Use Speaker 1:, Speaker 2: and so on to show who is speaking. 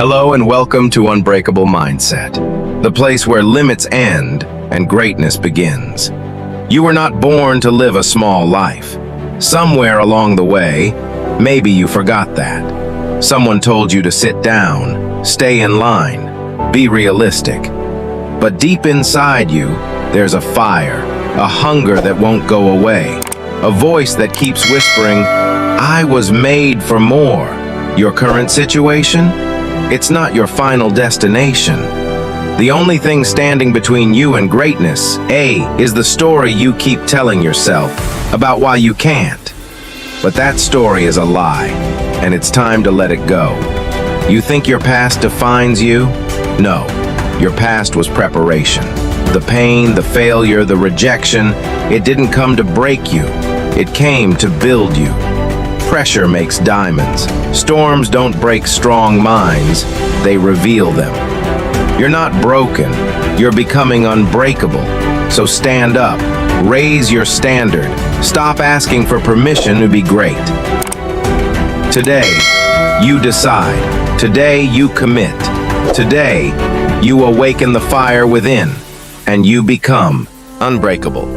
Speaker 1: Hello and welcome to Unbreakable Mindset, the place where limits end and greatness begins. You were not born to live a small life. Somewhere along the way, maybe you forgot that. Someone told you to sit down, stay in line, be realistic. But deep inside you, there's a fire, a hunger that won't go away, a voice that keeps whispering, "I was made for more." Your current situation? It's not your final destination. The only thing standing between you and greatness, is the story you keep telling yourself about why you can't. But that story is a lie, and it's time to let it go. You think your past defines you? No, your past was preparation. The pain, the failure, the rejection, it didn't come to break you. It came to build you. Pressure makes diamonds. Storms don't break strong minds, they reveal them. You're not broken, you're becoming unbreakable. So stand up, raise your standard, stop asking for permission to be great. Today, you decide. Today, you commit. Today, you awaken the fire within, and you become unbreakable.